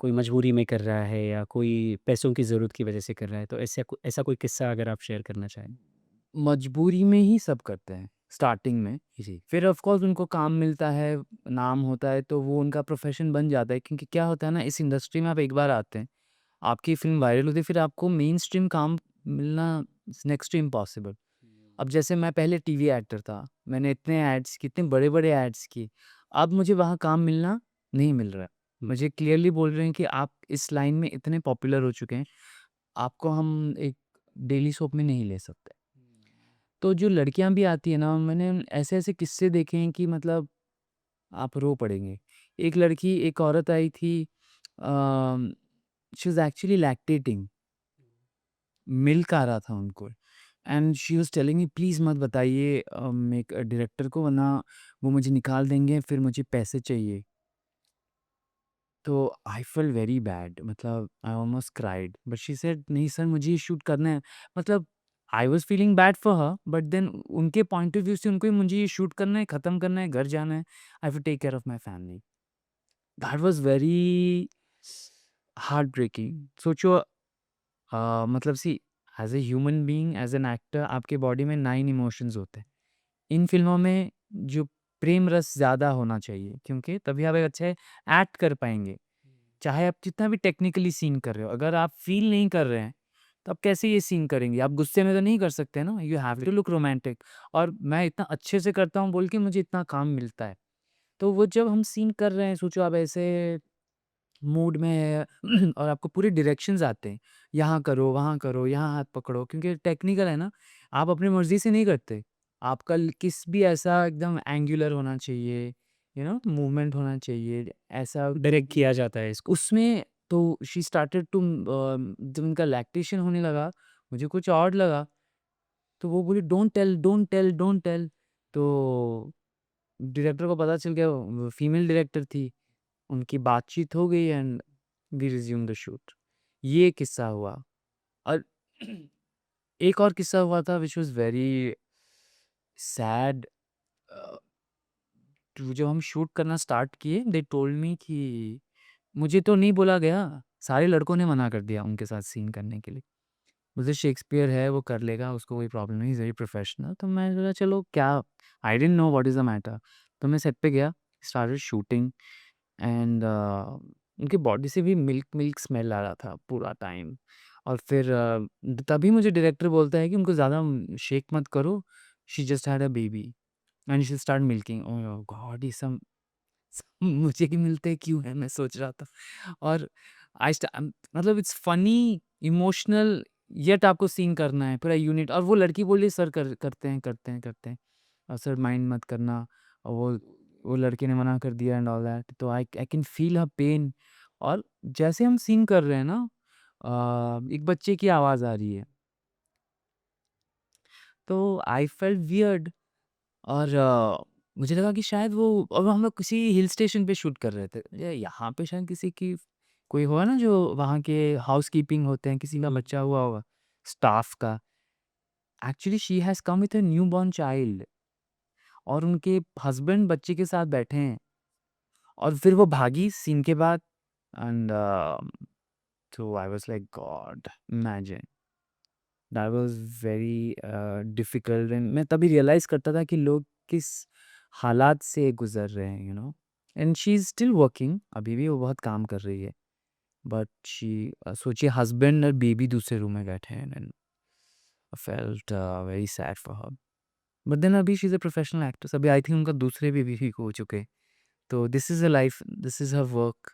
कोई मजबूरी में कर रहा है या कोई पैसों की ज़रूरत की वजह से कर रहा है, तो ऐसा कोई किस्सा अगर आप शेयर करना चाहें? मजबूरी में ही सब करते हैं, स्टार्टिंग में। जी। फिर ऑफ़ कोर्स उनको काम मिलता है, नाम होता है तो वो उनका प्रोफ़ेशन बन जाता है क्योंकि क्या होता है ना इस इंडस्ट्री में आप एक बार आते हैं, आपकी फ़िल्म वायरल होती है फिर आपको मेन स्ट्रीम काम मिलना इज़ नेक्स्ट टू इम्पॉसिबल। अब जैसे मैं पहले टीवी एक्टर था, मैंने इतने एड्स किए, इतने बड़े-बड़े एड्स किए, अब मुझे वहाँ काम मिलना नहीं मिल रहा है। हुँ, मुझे क्लियरली बोल रहे हैं कि आप इस लाइन में इतने पॉपुलर हो चुके हैं, आपको हम एक डेली सोप में नहीं ले सकते। तो जो लड़कियाँ भी आती हैं ना, मैंने ऐसे-ऐसे किस्से देखे हैं कि मतलब आप रो पड़ेंगे। एक लड़की एक औरत आई थी she was actually lactating, milk आ रहा था उनको and she was telling me please मत बताइए एक डायरेक्टर को वरना वो मुझे निकाल देंगे, फिर मुझे पैसे चाहिए। तो आई फेल्ट वेरी बैड मतलब I almost cried but she said नहीं सर मुझे ये शूट करना है। मतलब I was feeling bad for her but then उनके पॉइंट ऑफ व्यू से उनको मुझे ये शूट करना है, खत्म करना है, घर जाना है। I have to take care of my family. That was very heart breaking. सोचो मतलब see as a human being, as an actor आपके बॉडी में 9 इमोशंस होते हैं। इन फ़िल्मों में जो प्रेम रस ज़्यादा होना चाहिए क्योंकि तभी आप एक अच्छे एक्ट कर पाएँगे। चाहे आप जितना भी टेक्निकली सीन कर रहे हो, अगर आप फ़ील नहीं कर रहे हैं, तो आप कैसे ये सीन करेंगे? आप गुस्से में तो नहीं कर सकते ना, you have to look romantic और मैं इतना अच्छे से करता हूँ बोल के मुझे इतना काम मिलता है। तो वो जब हम सीन कर रहे हैं, सोचो आप ऐसे मूड में है और आपको पूरे डायरेक्शंस आते हैं, यहाँ करो, यहाँ हाथ पकड़ो क्योंकि टेक्निकल है ना, आप अपनी मर्ज़ी से नहीं करते। आपका किस भी ऐसा एकदम एंगुलर होना चाहिए, मूवमेंट होना चाहिए, ऐसा डायरेक्ट किया जाता है इसको। उसमें तो शी स्टार्टेड टू जब उनका लैक्टेशन होने लगा, मुझे कुछ ऑड लगा, तो वो बोली don't tell, don't tell, don't tell. तो डायरेक्टर को पता चल गया वो फीमेल डायरेक्टर थी, उनकी बातचीत हो गई एंड वी रिज़्यूम्ड द शूट। ये किस्सा हुआ और एक और किस्सा हुआ था व्हिच वाज़ वेरी सैड अ, तो जब हम शूट करना स्टार्ट किए दे टोल्ड मी कि मुझे तो नहीं बोला गया, सारे लड़कों ने मना कर दिया उनके साथ सीन करने के लिए। मुझे शेक्सपियर है वो कर लेगा, उसको कोई प्रॉब्लम नहीं, इज़ वेरी प्रोफेशनल। तो मैं सोचा चलो क्या I didn't know what is the matter. तो मैं सेट पे गया, स्टार्टेड शूटिंग एंड उनकी बॉडी से भी मिल्क मिल्क स्मेल आ रहा था पूरा टाइम। और फिर तभी मुझे डायरेक्टर बोलता है कि उनको ज़्यादा शेक मत करो, she just had a baby and she start milking. Oh God! ये सब मुझे ही मिलते क्यों हैं मैं सोच रहा था। और मतलब इट्स फनी, इमोशनल येट आपको सीन करना है पूरा यूनिट और वो लड़की बोली सर करते हैं, करते हैं, करते हैं। सर माइंड मत करना और वो लड़के ने मना कर दिया एंड ऑल दैट तो I I can feel her pain. और जैसे हम सीन कर रहे हैं ना एक बच्चे की आवाज़ आ रही है, तो आई फेल्ट वियर्ड और मुझे लगा कि शायद वो और हम लोग किसी हिल स्टेशन पे शूट कर रहे थे। या यहाँ पे शायद किसी की कोई होगा ना जो वहाँ के हाउसकीपिंग होते हैं, किसी का हुँ, बच्चा हुआ होगा, स्टाफ का। Actually she has come with a newborn child और उनके हस्बैंड बच्चे के साथ बैठे हैं और फिर वो भागी सीन के बाद and so I was like God imagine that was very difficult and मैं तभी रियलाइज़ करता था कि लोग किस हालात से गुज़र रहे हैं and she is still working अभी भी वो बहुत काम कर रही है बट शी सोचिए हस्बैंड और बेबी दूसरे रूम में बैठे हैं and I felt very sad for her but then अभी she is a professional actress अभी आई थिंक उनका दूसरे बेबी भी हो चुके हैं तो this is a life this is her work